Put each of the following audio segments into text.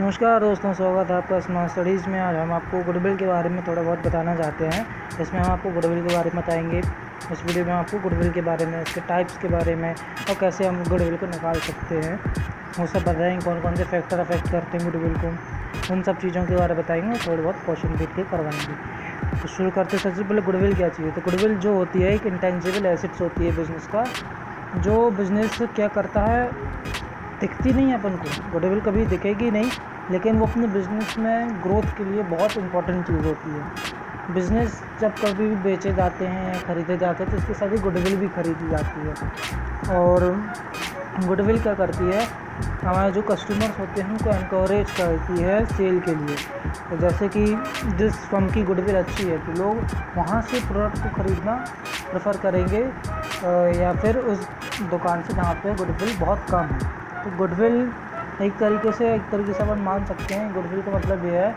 नमस्कार दोस्तों, स्वागत है आपका स्मार्ट स्टडीज़ में। आज हम आपको गुडविल के बारे में थोड़ा बहुत बताना चाहते हैं। इसमें हम आपको गुडविल के बारे में बताएंगे। इस वीडियो में आपको गुडविल के बारे में, इसके टाइप्स के बारे में और कैसे हम गुडविल को निकाल सकते हैं वो सब बताएंगे। कौन कौन से फैक्टर अफेक्ट करते हैं गुडविल को, उन सब चीज़ों के बारे में बताएंगे और थोड़े बहुत क्वेश्चन देख के करवाएंगे। तो शुरू करते सबसे पहले गुडविल क्या चाहिए। तो गुडविल जो होती है एक इंटेंजिबल एसेट्स होती है बिज़नेस का, जो बिज़नेस क्या करता है दिखती नहीं है अपन को। गुडविल कभी दिखेगी नहीं, लेकिन वो अपने बिज़नेस में ग्रोथ के लिए बहुत इंपॉर्टेंट चीज़ होती है। बिज़नेस जब कभी भी बेचे जाते हैं या ख़रीदे जाते हैं तो इसके साथ ही गुडविल भी खरीदी जाती है। और गुडविल क्या करती है, हमारे जो कस्टमर्स होते हैं उनको एनकरेज करती है सेल के लिए। तो जैसे कि जिस फर्म की गुडविल अच्छी है तो लोग वहाँ से प्रोडक्ट को ख़रीदना प्रेफर करेंगे या फिर उस दुकान से जहाँ पे गुडविल बहुत कम है। तो गुडविल एक तरीके से अपन मान सकते हैं। गुडविल का मतलब ये है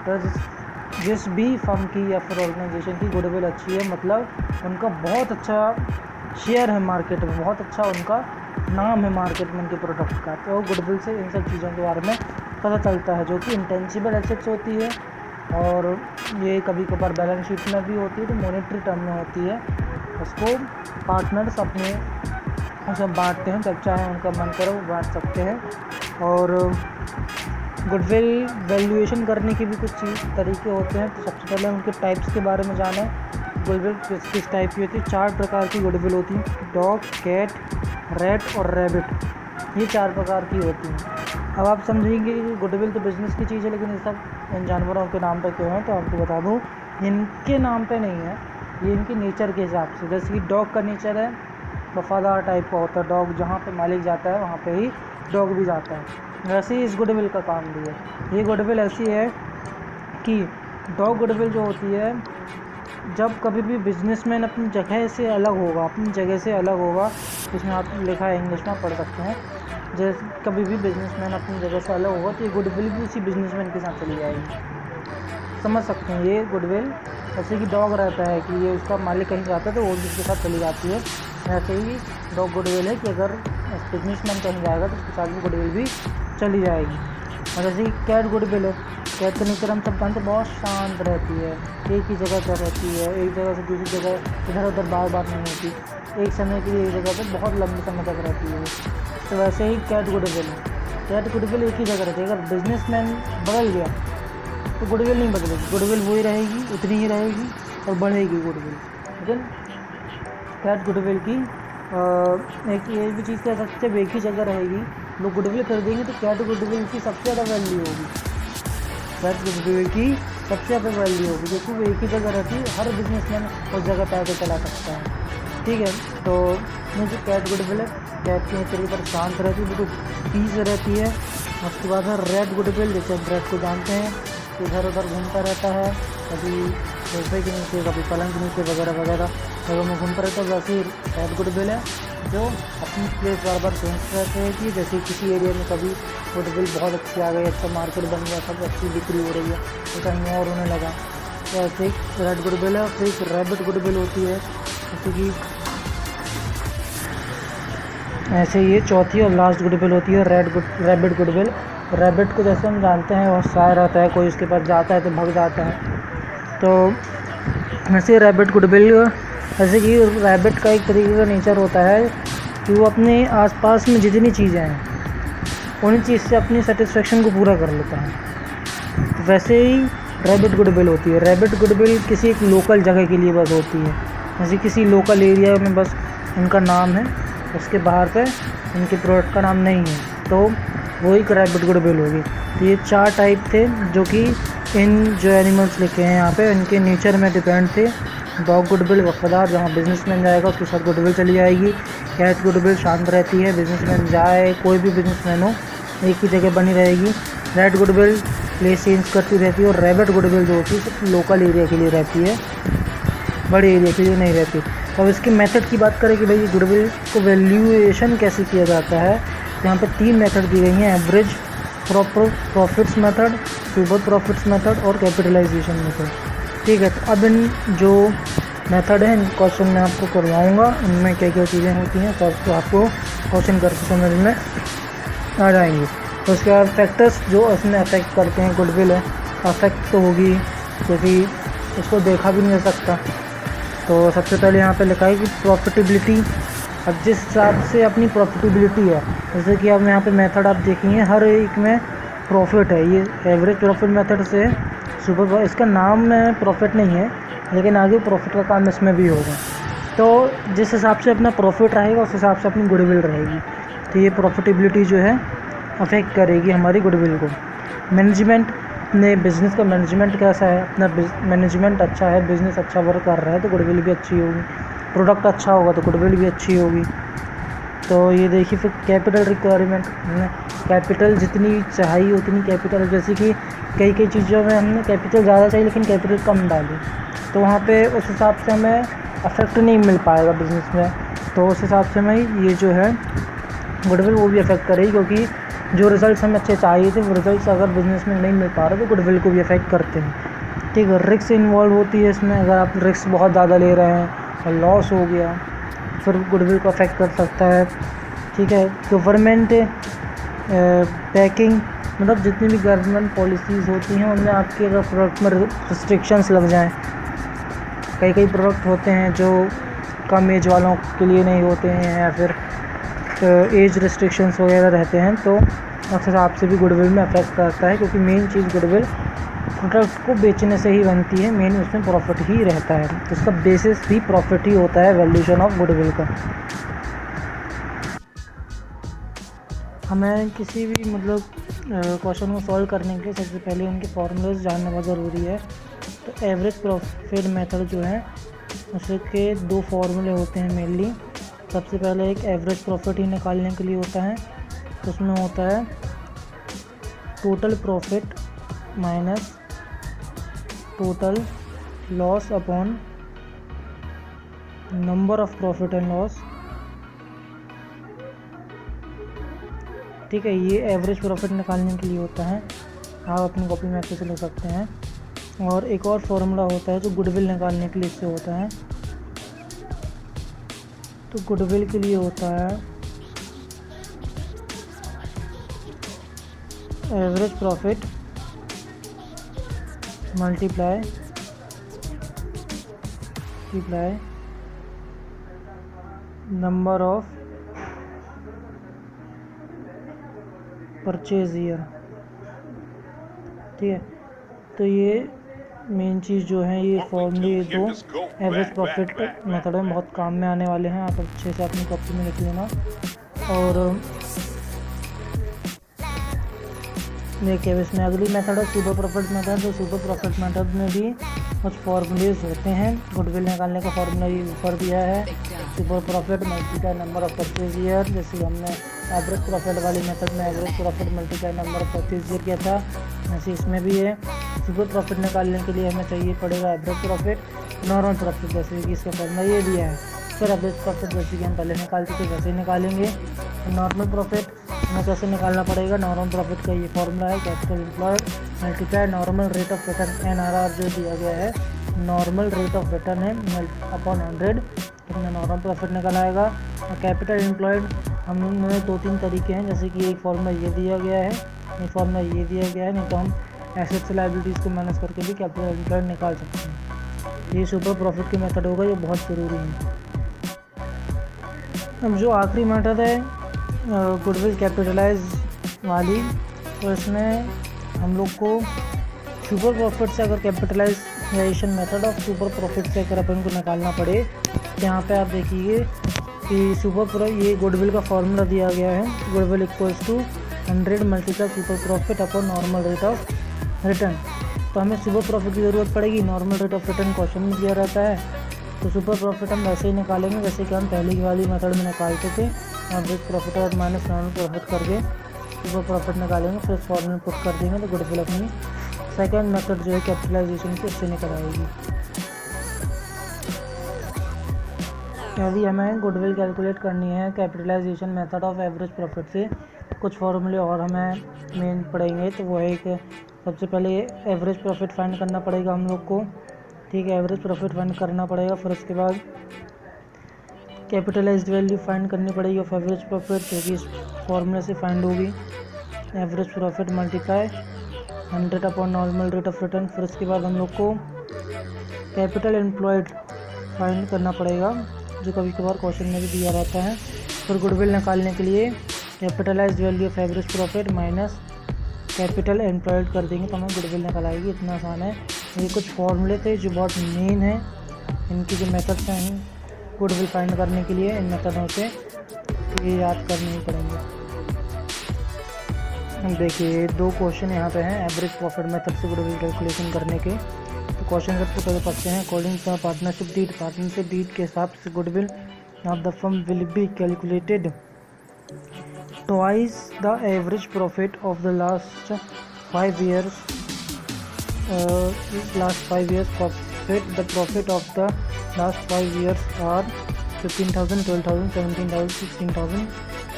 कि जिस भी फर्म की या फिर ऑर्गेनाइजेशन की गुडविल अच्छी है, मतलब उनका बहुत अच्छा शेयर है मार्केट में, बहुत अच्छा उनका नाम है मार्केट में उनके प्रोडक्ट का। तो गुडविल से इन सब चीज़ों के बारे में पता चलता है, जो कि इंटेंजिबल एसेट्स होती है और ये कभी कभार बैलेंस शीट में भी होती है, तो मॉनेटरी टर्म में होती है। उसको पार्टनर्स अपने उसे बांटते हैं, जब चाहे उनका मन करो वो बांट सकते हैं। और गुडविल वैल्यूएशन करने के भी कुछ तरीके होते हैं। तो सबसे पहले उनके टाइप्स के बारे में जाना है। गुडविल किस टाइप की होती है। 4 प्रकार की गुडविल होती है, डॉग, कैट, रैट और रैबिट। ये 4 प्रकार की होती हैं। अब आप समझेंगे कि गुडविल तो बिज़नेस की चीज़ है, लेकिन ये सब इन जानवरों के नाम पर क्यों है। तो आपको बता दूँ, इनके नाम पे नहीं है, ये इनके नेचर के हिसाब से। जैसे कि डॉग का नेचर है वफादार टाइप का होता है। डॉग जहाँ पे मालिक जाता है वहाँ पे ही डॉग भी जाता है। वैसे ही इस गुडविल का काम भी है। ये गुडविल ऐसी है कि डॉग गुडविल जो होती है, जब कभी भी बिजनेसमैन अपनी जगह से अलग होगा, इसमें आप लिखा है, इंग्लिश में पढ़ सकते हैं। जैसे कभी भी बिजनेसमैन अपनी जगह से अलग होगा तो ये गुडविल भी उसी बिजनेसमैन के साथ चली जाएगी। समझ सकते हैं। ये गुडविल ऐसे कि डॉग रहता है कि ये उसका मालिक कहीं जाता है तो वो जिसके साथ चली जाती है, ऐसे ही डॉग गुडविल है कि अगर बिजनेसमैन कहीं जाएगा तो उसके साथ भी गुडविल भी चली जाएगी। और जैसे कैट गुडविल है। कैट का नेचर हम सब जानते हैं, बहुत शांत रहती है, एक ही जगह पर रहती है, एक जगह से दूसरी जगह इधर उधर बार बार नहीं होती, एक समय के लिए एक जगह पर बहुत लंबे समय तक रहती है। तो वैसे ही कैट गुडविल है। कैट गुडविल एक ही जगह रहती है। अगर बिजनेसमैन बदल गया तो गुडविल नहीं बदलेगी, गुडविल वही रहेगी, उतनी ही रहेगी और बढ़ेगी गुडविल। लेकिन कैट गुडविल की एक ये भी चीज़ कह सकते हैं, एक ही जगह रहेगी। लोग गुडविल खरीदेंगे तो कैट गुडविल की सबसे ज़्यादा वैल्यू होगी। कैट गुडविल की सबसे ज़्यादा वैल्यू होगी क्योंकि वो एक ही जगह रहती है। हर बिजनेसमैन उस जगह पे आके चला सकता है। ठीक है। तो ये जो कैट गुडविल है, कैट की नेचर पर शांत रहती है, बिल्कुल पीस रहती है। उसके बाद है रैट गुडविल। जैसे हम रैट को जानते हैं, इधर उधर घूमता रहता है, कभी सोफे के नीचे, कभी पलंग के नीचे वगैरह वगैरह जगह में घूमता रहता है। वैसे ही रैट गुडविल है जो अपनी प्लेस बार बार चेंज रहते हैं कि जैसे किसी एरिया में कभी गुडविल बहुत अच्छी आ गई, अच्छा मार्केट बन गया, सब अच्छी बिक्री हो रही है, तो कहीं और होने लगा। तो ऐसे एक रैट गुडविल है। फिर एक रैबिट गुडविल होती है, जैसे कि ऐसे ये चौथी और लास्ट गुडविल होती है रैबिट गुडविल। रैबिट को जैसे हम जानते हैं बहुत शाय रहता है, कोई उसके पास जाता है तो भाग जाता है। तो वैसे रैबिट गुडविल, जैसे कि रैबिट का एक तरीके का नेचर होता है कि वो अपने आसपास में जितनी चीज़ें हैं उन चीज़ से अपनी सेटिस्फेक्शन को पूरा कर लेता है। तो वैसे ही रैबिट गुडविल होती है। रैबिट गुडविल किसी एक लोकल जगह के लिए बस होती है, जैसे किसी लोकल एरिया में बस इनका नाम है, उसके बाहर पे इनके प्रोडक्ट का नाम नहीं है, तो वो एक रैबिट गुडविल होगी। तो ये 4 टाइप थे जो कि इन जो एनिमल्स लिखे हैं यहाँ पे इनके नेचर में डिपेंड थे। डॉग गुडविल वफादार, जहाँ बिजनेसमैन जाएगा उसके साथ गुडविल चली जाएगी। कैट गुडविल शांत रहती है, बिजनेसमैन जाए कोई भी बिजनेसमैन हो एक ही जगह बनी रहेगी। रैट गुडविल प्लेस चेंज करती रहती है। और रैबिट गुडविल जो होती है लोकल एरिया के लिए रहती है, बड़े एरिया के लिए नहीं रहती। तो अब इसके मेथड की बात करें कि भाई गुडविल को वैल्यूएशन कैसे किया जाता है। यहाँ पर 3 मेथड दी गई हैं, average profits method, future profits method और कैपिटलाइजेशन मेथड। ठीक है। तो अब इन जो मेथड है इन क्वेश्चन में आपको करवाऊँगा, इनमें क्या क्या चीज़ें होती हैं, तो आपको क्वेश्चन करके समझ में आ जाएंगे। तो उसके बाद फैक्टर्स जो उसमें अफेक्ट करते हैं गुडविल है, अफेक्ट तो होगी क्योंकि उसको देखा भी नहीं जा सकता। तो सबसे पहले यहाँ पे लिखा है कि प्रॉफिटेबिलिटी। अब जिस हिसाब से अपनी प्रॉफिटेबिलिटी है, जैसे कि अब यहाँ पे मेथड आप देखेंगे हर एक में प्रॉफिट है। ये एवरेज प्रॉफिट मेथड से सुपर, इसका नाम में प्रॉफिट नहीं है लेकिन आगे प्रॉफिट का काम इसमें भी होगा। तो जिस हिसाब से अपना प्रॉफिट रहेगा उस हिसाब से अपनी गुडविल रहेगी। तो ये प्रॉफिटेबिलिटी जो है अफेक्ट करेगी हमारी गुडविल को। मैनेजमेंट, अपने बिज़नेस का मैनेजमेंट कैसा है, अपना मैनेजमेंट अच्छा है, बिज़नेस अच्छा वर्क कर रहा है तो गुडविल भी अच्छी होगी। प्रोडक्ट अच्छा होगा तो गुडविल भी अच्छी होगी। तो ये देखिए फिर कैपिटल रिक्वायरमेंट, कैपिटल जितनी चाहिए उतनी कैपिटल, जैसे कि कई चीज़ों में हमने कैपिटल ज़्यादा चाहिए लेकिन कैपिटल कम डाली तो वहाँ पे उस हिसाब से हमें अफेक्ट नहीं मिल पाएगा बिज़नेस में। तो उस हिसाब से हमें ये जो है गुडविल वो भी अफेक्ट करेगी, क्योंकि जो रिज़ल्ट्स हमें अच्छे चाहिए थे वो रिज़ल्ट्स अगर बिज़नेस में नहीं मिल पा रहे तो गुडविल को भी अफेक्ट करते हैं। ठीक है, रिस्क इन्वॉल्व होती है इसमें। अगर आप रिस्क बहुत ज़्यादा ले रहे हैं और लॉस हो गया फिर गुडविल को अफेक्ट कर सकता है। ठीक है, गवर्नमेंट पैकिंग, मतलब जितनी भी गवर्नमेंट पॉलिसीज़ होती हैं उनमें आपके अगर प्रोडक्ट में रिस्ट्रिक्शंस लग जाएँ। कई प्रोडक्ट होते हैं जो कम एज वालों के लिए नहीं होते हैं या फिर एज रिस्ट्रिक्शंस वगैरह रहते हैं, तो उस हिसाब से भी गुडविल में अफेक्ट करता है, क्योंकि मेन चीज़ गुडविल प्रोडक्ट को बेचने से ही बनती है, मेन उसमें प्रॉफिट ही रहता है। तो उसका बेसिस भी प्रॉफिट ही होता है वैल्यूएशन ऑफ गुडविल का। हमें किसी भी मतलब क्वेश्चन को सॉल्व करने के लिए सबसे पहले उनके फॉर्मूलाज जानना बहुत ज़रूरी है। तो एवरेज प्रॉफिट मेथड जो है उसके दो फार्मूले होते हैं मेनली। सबसे पहले एक एवरेज प्रॉफिट ही निकालने के लिए होता है, तो उसमें होता है total profit minus total loss upon number of profit and loss. ठीक है, ये एवरेज प्रॉफिट निकालने के लिए होता है, आप अपनी कॉपी में अच्छे से लिख सकते हैं। और एक और फार्मूला होता है जो गुडविल निकालने के लिए इससे होता है। तो गुडविल के लिए होता है average profit multiply number of purchase year. ठीक है, तो ये मेन चीज़ जो है ये फॉर्मूले, ये दो एवरेज प्रॉफिट मेथड में बहुत काम में आने वाले हैं। आप अच्छे से अपनी कॉपी में लिख लेना। और देखिए इसमें अगली मेथड है सुपर प्रॉफिट मेथड। तो सुपर प्रॉफिट मेथड में भी कुछ फॉर्मूलेज होते हैं। गुडविल निकालने का फॉर्मूला ये ऊपर दिया है, super profit multiply number of purchase year. जैसे हमने एवरेज प्रॉफिट वाली मेथड में average profit multiply number of purchase year किया था, वैसे इसमें भी है। सुपर प्रॉफिट निकालने के लिए हमें चाहिए पड़ेगा एवरेज प्रॉफिट, नॉर्मल प्रॉफिट, जैसे कि इसका फॉर्मूला ये दिया है। फिर एवरेज प्रॉफिट जैसे कि हम पहले निकालते थे वैसे ही निकालेंगे। नॉर्मल प्रॉफिट हमें कैसे निकालना पड़ेगा, नॉर्मल प्रॉफिट का ये फॉर्मूला है, capital employed multiply normal rate of return NRR जो दिया गया है, नॉर्मल रेट ऑफ रिटर्न है अपॉन 100, तो हमें नॉर्मल प्रॉफिट निकल आएगा। और कैपिटल एम्प्लॉयड हमने 2-3 तरीके हैं, जैसे कि एक फॉर्मूला ये दिया गया है, एक फॉर्मूला ये दिया गया है, नहीं तो हम एसेट्स लायबिलिटीज़ को मैनेज करके भी कैपिटल एम्प्लॉयड निकाल सकते हैं। ये सुपर प्रॉफिट की मेथड होगा, ये बहुत ज़रूरी है। अब जो आखिरी मेथड है गुडविल कैपिटलाइज वाली, तो इसमें हम लोग को सुपर प्रॉफिट से अगर capitalisation method of super profit से अगर अपन को निकालना पड़े, तो यहाँ पे आप देखिए कि ये गुडविल का फॉर्मूला दिया गया है, goodwill equals to 100 multiply super profit upon normal rate of return. तो हमें सुपर प्रॉफिट की ज़रूरत पड़ेगी, normal rate of return question में दिया रहता है। तो सुपर प्रॉफिट हम वैसे ही निकालेंगे जैसे कि हम पहली वाली मेथड में निकालते थे, एवरेज प्रॉफिट और माइनस नॉर्मल प्रॉफिट करके सुपर प्रॉफिट निकालेंगे, फिर फॉर्मूला पुट कर देंगे तो गुडविल अपनी सेकंड मेथड जो है कैपिटलाइजेशन की उससे निकल आएगी। यदि हमें गुडविल कैलकुलेट करनी है capitalisation method of average profit से, कुछ फॉर्मूले और हमें मेन पड़ेंगे। तो वो है कि सबसे पहले एवरेज प्रॉफिट फाइंड करना पड़ेगा हम लोग को। ठीक है, एवरेज प्रॉफिट फाइंड करना पड़ेगा, फिर उसके बाद कैपिटलाइज्ड वैल्यू फाइंड करनी पड़ेगी ऑफ एवरेज प्रॉफिट, जो कि इस फॉर्मूले से फाइंड होगी। Average profit multiply 100 upon normal rate of return. फिर उसके बाद हम लोग को कैपिटल एम्प्लॉयड फाइंड करना पड़ेगा, जो कभी कभार क्वेश्चन में भी दिया रहता है। फिर गुडविल निकालने के लिए capitalised value of average profit minus capital employed कर देंगे तो हमें गुडविल निकल आएगी। इतना आसान है। ये कुछ फॉर्मूले थे जो बहुत मेन है, इनकी जो मेथड्स हैं गुडविल फाइंड करने के लिए, इन मेथडों से ये याद करने ही पड़ेंगे। देखिए 2 क्वेश्चन यहाँ पे हैं एवरेज प्रॉफिट मेथड से गुडविल कैलकुलेशन करने के। तो क्वेश्चन सबसे पहले पढ़ते हैं। अकॉर्डिंग टू पार्टनरशिप डीड के हिसाब से goodwill of the firm will be calculated twice the average profit of the last 5 years profit. The profit of the last 5 years are 15,000, 12,000, 17,000, 16,000,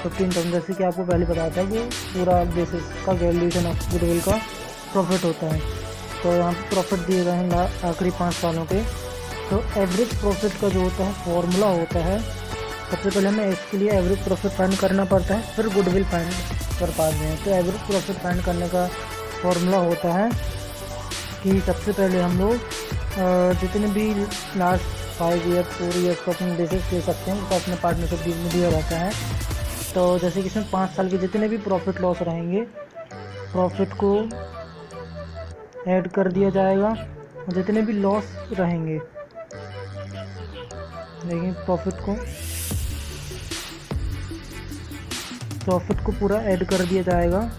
15,000। जैसे कि आपको पहले बताया था कि पूरा बेसिस का वैल्यूएशन ऑफ गुडविल का प्रॉफिट होता है। तो यहाँ पर प्रॉफिट दिए गए हैं आखिरी 5 सालों के। तो एवरेज प्रॉफिट का जो होता है फॉर्मूला होता है, सबसे पहले हमें इसके लिए एवरेज प्रॉफिट फाइंड करना पड़ता है, फिर गुडविल फाइंड कर पाते हैं। तो एवरेज प्रॉफिट फाइंड करने का फॉर्मूला होता है कि सबसे पहले हम लोग जितने भी लास्ट 5 years 4 years को अपने बेसिस ले सकते हैं, तो अपने पार्टनरशिप डील में दिया रहता है। तो जैसे कि इसमें 5 साल के जितने भी प्रॉफिट लॉस रहेंगे, प्रॉफिट को ऐड कर दिया जाएगा, और जितने भी लॉस रहेंगे, देखिए प्रॉफिट को पूरा ऐड कर दिया जाएगा,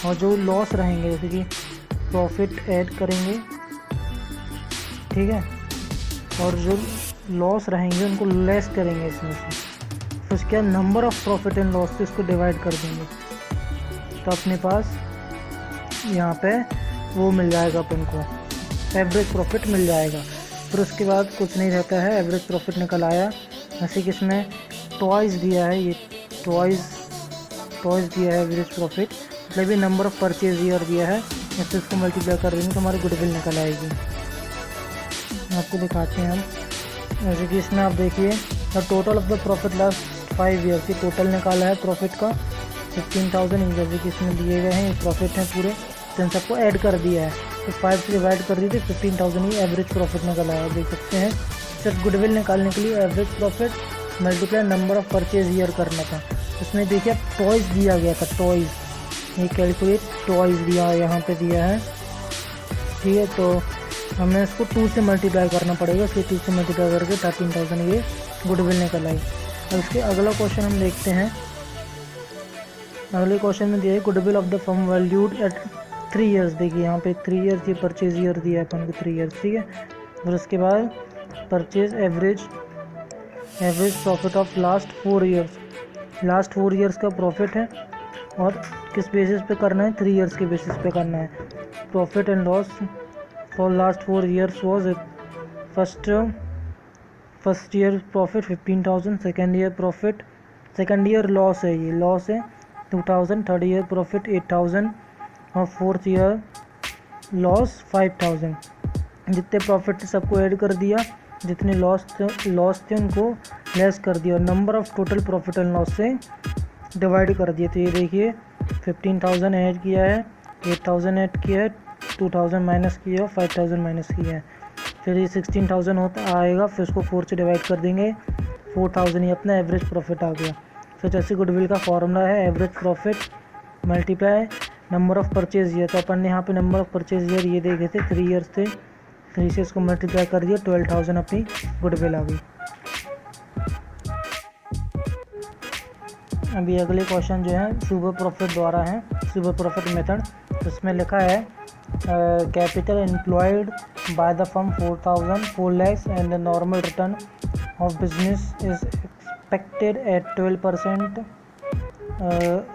और जो लॉस रहेंगे जैसे कि प्रॉफिट ऐड करेंगे, ठीक है, और जो लॉस रहेंगे उनको लेस करेंगे इसमें से। फिर उसके बाद number of profit and loss से इसको डिवाइड कर देंगे, तो अपने पास यहाँ पे वो मिल जाएगा, अपन को एवरेज प्रॉफिट मिल जाएगा। फिर उसके बाद कुछ नहीं रहता है, एवरेज प्रॉफिट निकल आया। जैसे कि इसमें ट्वाइस दिया है, ये ट्वाइस दिया है एवरेज प्रॉफिट, मतलब ये नंबर ऑफ परचेज ईयर दिया है, इससे इसको मल्टीप्लाई कर देंगे तो हमारी गुडविल निकल आएगी। आपको दिखाते हैं हम। जैसे कि इसमें आप देखिए the total of the profit last 5 years की टोटल निकाला है प्रॉफिट का 15,000। जैसे कि इसमें दिए गए हैं ये प्रॉफिट हैं पूरे, तो इन सबको ऐड कर दिया है, तो 5 से डिवाइड कर दी थी 15,000 ही एवरेज प्रॉफिट निकल आया। देख सकते हैं। सिर्फ गुडविल निकालने के लिए average profit multiply number of purchase year करना था। इसमें देखिए अब टॉयज दिया गया था, टॉयज, ये कैलकुलेट टॉयज दिया है, यहाँ पे दिया है, ठीक है। तो हमें इसको 2 से मल्टीप्लाई करना पड़ेगा, इसलिए 2 से मल्टीप्लाई करके 13,000 ये गुडविल निकल आई। अब इसके अगला क्वेश्चन हम देखते हैं। अगले क्वेश्चन में दिया है goodwill of the firm valued at 3 years। देखिए यहाँ पे 3 years ये परचेज ईयर दिया है अपन को 3 years, ठीक है। फिर उसके बाद purchase average profit of last 4 years, last 4 years का प्रॉफिट है, और किस बेसिस पे करना है, 3 years के बेसिस पे करना है। Profit and loss for last 4 years was first year profit 15,000, second year loss है, ये लॉस है 2,000, थर्ड ईयर प्रॉफिट 8,000, और फोर्थ ईयर लॉस 5,000। जितने प्रॉफिट थे सबको ऐड कर दिया, जितने लॉस थे उनको लेस कर दिया, और number of total profit and loss से डिवाइड कर दिए। तो ये देखिए 15,000 ऐड किया है, 8,000 ऐड किया है, 2,000 माइनस किया है, 5,000 माइनस किया है, फिर ये 16,000 होता आएगा, फिर उसको 4 से डिवाइड कर देंगे, 4,000 ही अपना एवरेज प्रॉफिट आ गया। फिर जैसे गुडविल का फॉर्मूला है average profit multiply number of purchase year. तो अपन ने यहाँ पे नंबर ऑफ परचेज ईयर ये देखे थे 3 years थे, 3 से इसको मल्टीप्लाई कर दिया, 12,000 अपनी गुडविल आ गई। अभी अगले क्वेश्चन जो है सुपर प्रॉफिट द्वारा है, सुपर प्रॉफिट मेथड। उसमें लिखा है capital employed by the firm 4 lakhs and the normal return of business is expected at 12%,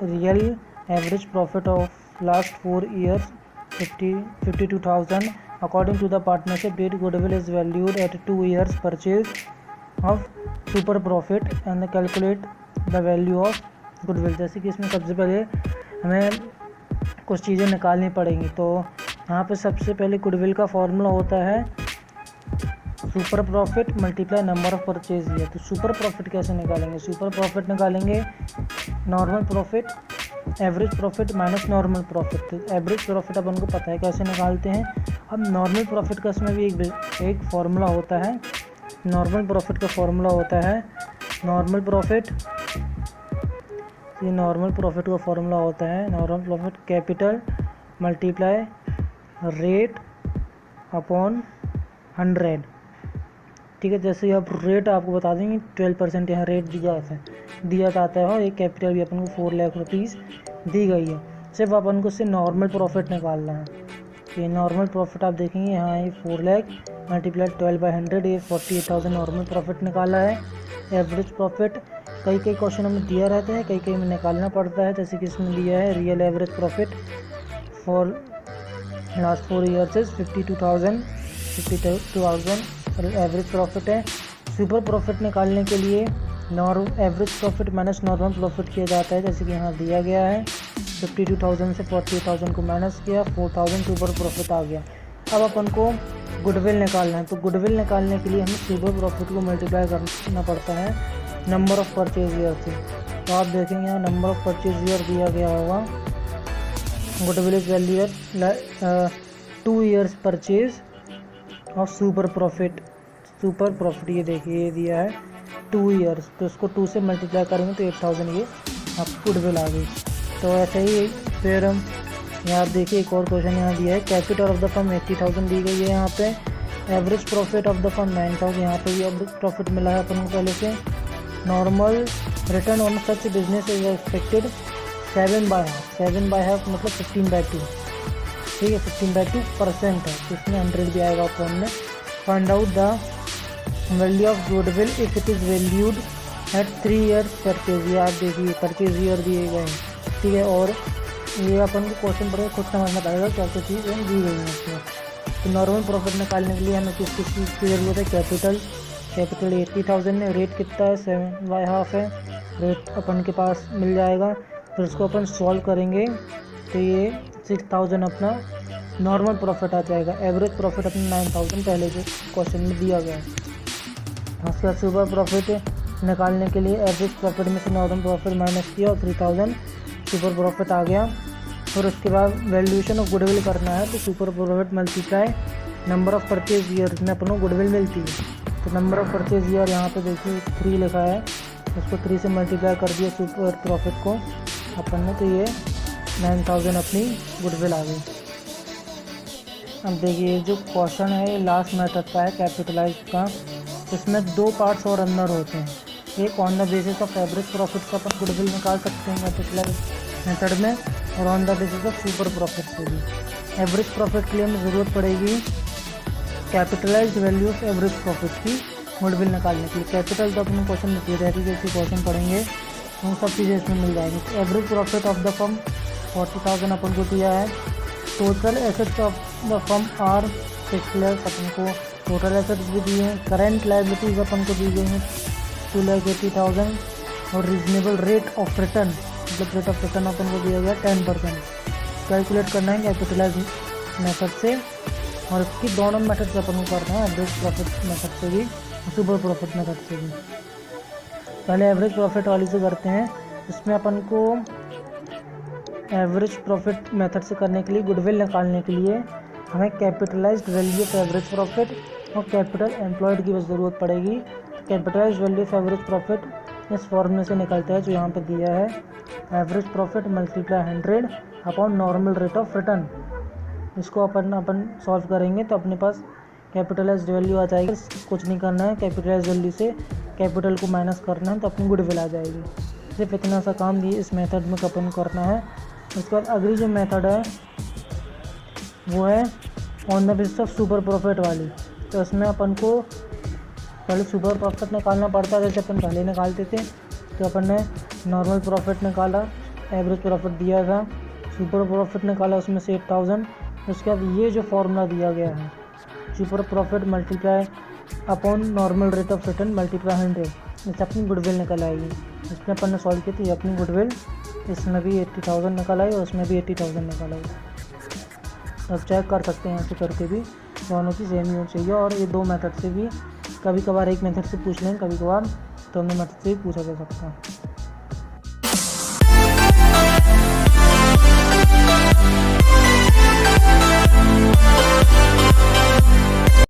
real average profit of last 4 years 52,000। According to the partnership deed goodwill is valued at 2 years purchase of super profit and calculate the value of goodwill. जैसे कि इसमें सबसे पहले हमें कुछ चीज़ें निकालनी पड़ेंगी। तो यहाँ पे सबसे पहले गुडविल का फॉर्मूला होता है super profit multiply number of purchase year. तो सुपर प्रॉफिट कैसे निकालेंगे, सुपर प्रॉफिट निकालेंगे normal profit average profit minus normal profit. तो एवरेज प्रॉफिट अपन को पता है कैसे निकालते हैं। अब नॉर्मल प्रॉफिट का इसमें भी एक फार्मूला होता है। नॉर्मल प्रॉफिट का फार्मूला होता है नॉर्मल प्रॉफिट, ये नॉर्मल प्रॉफिट का फार्मूला होता है normal profit capital multiply rate upon 100। ठीक है, जैसे अब रेट आपको बता देंगे 12% यहाँ रेट दिया जाता है और एक कैपिटल भी अपन को 4 लाख रुपीज़ दी गई है। सिर्फ अपन को इससे नॉर्मल प्रॉफिट निकालना है। ये नॉर्मल प्रॉफिट आप देखेंगे यहाँ ये 4 लाख मल्टीप्लाई 12/100, ये 48,000 नॉर्मल प्रॉफिट निकाला है। एवरेज प्रॉफिट कई क्वेश्चनों में दिया रहता है, कई में निकालना पड़ता है। जैसे कि इसमें दिया है real average profit for last 4 years is 52,000 average profit है। सुपर प्रॉफिट निकालने के लिए average profit minus normal profit किया जाता है। जैसे कि यहाँ दिया गया है 52,000 से 48,000 को माइनस किया, 4,000 सुपर प्रॉफिट आ गया। अब अपन को गुडविल निकालना है, तो गुडविल निकालने के लिए हमें सुपर प्रॉफिट को मल्टीप्लाई करना पड़ता है नंबर ऑफ़ परचेज ईयर से। तो आप देखेंगे यहाँ नंबर ऑफ़ परचेज ईयर दिया गया होगा। Goodwill is value 2 years purchase और सुपर प्रॉफिट ये देखिए ये दिया है 2 ईयर्स, तो इसको 2 से मल्टीप्लाई करेंगे तो 8,000 ये आपको गुडविल आ गई। तो ऐसे ही फिर हम यहाँ देखिए एक और क्वेश्चन यहाँ दिया है कैपिटल ऑफ द फर्म 80,000 दी गई है यहाँ पे। Average profit of the firm 9,000, यहाँ पे भी एवरेज प्रॉफिट मिला है अपन को पहले से। Normal return on such business is expected 7/2 मतलब 15/2। ठीक है, 15/2% है, तो इसमें 100 भी आएगा अपन में। Find out the value of goodwill if it is valued at 3 years purchase. ये आप देखिए परचेज ईयर दिए गए हैं। ठीक है, और ये अपन को क्वेश्चन पर खुद समझना पड़ेगा क्या क्या चीज़ दी गई है इसमें। तो नॉर्मल प्रॉफिट निकालने के लिए हमें किस चीज़ की ज़रूरत है, कैपिटल 80,000 है, रेट कितना है 7/2 है, रेट अपन के पास मिल जाएगा। फिर उसको अपन सॉल्व करेंगे तो ये 6,000 अपना नॉर्मल प्रॉफिट आ जाएगा। एवरेज प्रॉफिट अपना 9,000 पहले जो क्वेश्चन में दिया गया है। उसके बाद सुपर प्रॉफिट निकालने के लिए एवरेज प्रॉफिट में से नॉर्मल प्रॉफिट माइनस किया और 3,000 सुपर प्रॉफिट आ गया। फिर उसके बाद वैल्यूएशन ऑफ गुडविल करना है, तो super profit multiply number of purchase year में अपन को गुडविल मिलती है। तो नंबर ऑफ़ परचेज ईयर यहाँ पे देखिए 3 लिखा है, उसको 3 से मल्टीप्लाई कर दिया सुपर प्रॉफिट को अपन ने, तो ये 9,000 अपनी गुडविल आ गई। अब देखिए जो क्वेश्चन है ये लास्ट मेथड का है कैपिटलाइज का। इसमें 2 पार्ट्स और अंदर होते हैं। एक on the basis of average profit का अपन गुडविल निकाल सकते हैं कैपिटलाइज मेथड में, और on the basis of super profit से भी। एवरेज प्रॉफिट के लिए हमें ज़रूरत पड़ेगी capitalised value of average profit की गुडविल निकालने के लिए। कैपिटल तो अपने क्वेश्चन में दिए रहती है, जैसे क्वेश्चन पढ़ेंगे वो सब चीज़ें इसमें मिल जाएंगी। तो average profit of the firm 40,000 अपन को दिया है। Total assets of the firm are 6 lakh, अपन को टोटल एसेट्स भी दिए हैं। करेंट लाइबिलिटीज़ अपन को दी गई हैं 2,80,000 और रीजनेबल रेट ऑफ रिटर्न मतलब रेट ऑफ रिटर्न अपन को दिया गया 10%। कैलकुलेट करना है कैपिटलाइज मेथड से, और इसकी दोनों मेथड से अपन को करना है, एवरेज प्रॉफिट मेथड से भी सुपर प्रॉफिट मेथड से भी। पहले एवरेज प्रॉफिट वाली से करते हैं। इसमें अपन को एवरेज प्रॉफिट मेथड से करने के लिए गुडविल निकालने के लिए हमें capitalised value of average profit और कैपिटल एम्प्लॉयड की ज़रूरत पड़ेगी। Capitalised value of average profit इस फॉर्मूले से निकलता है जो यहाँ पे दिया है, average profit multiply 100 upon normal rate of return. इसको अपन सॉल्व करेंगे तो अपने पास कैपिटलाइज्ड वैल्यू आ जाएगी। कुछ नहीं करना है, कैपिटलाइज्ड वैल्यू से कैपिटल को माइनस करना है तो अपनी गुडविल आ जाएगी। सिर्फ इतना सा काम दिए इस मेथड में अपन करना है। उसके बाद अगली जो मेथड है वो है on the basis of super profit वाली। तो इसमें अपन को पहले सुपर प्रॉफिट निकालना पड़ता है, जैसे अपन पहले निकालते थे। तो अपन ने नॉर्मल प्रॉफिट निकाला, एवरेज प्रॉफिट दिया था, सुपर प्रॉफिट निकाला उसमें से 8,000। उसके बाद ये जो फॉर्मूला दिया गया है super profit multiply upon normal rate of return multiply 100, इससे अपनी गुडविल निकल आएगी। इसमें अपन ने सॉल्व की थी अपनी गुडविल, इसमें भी 80,000 निकल आई और उसमें भी 80,000 निकल आई। अब चेक कर सकते हैं ऐसे करके भी, दोनों की सेम ही होनी चाहिए। और ये 2 मेथड से भी कभी कभार एक मेथड से पूछ लें, कभी कभार दोनों मेथड से भी पूछा जा सकता है।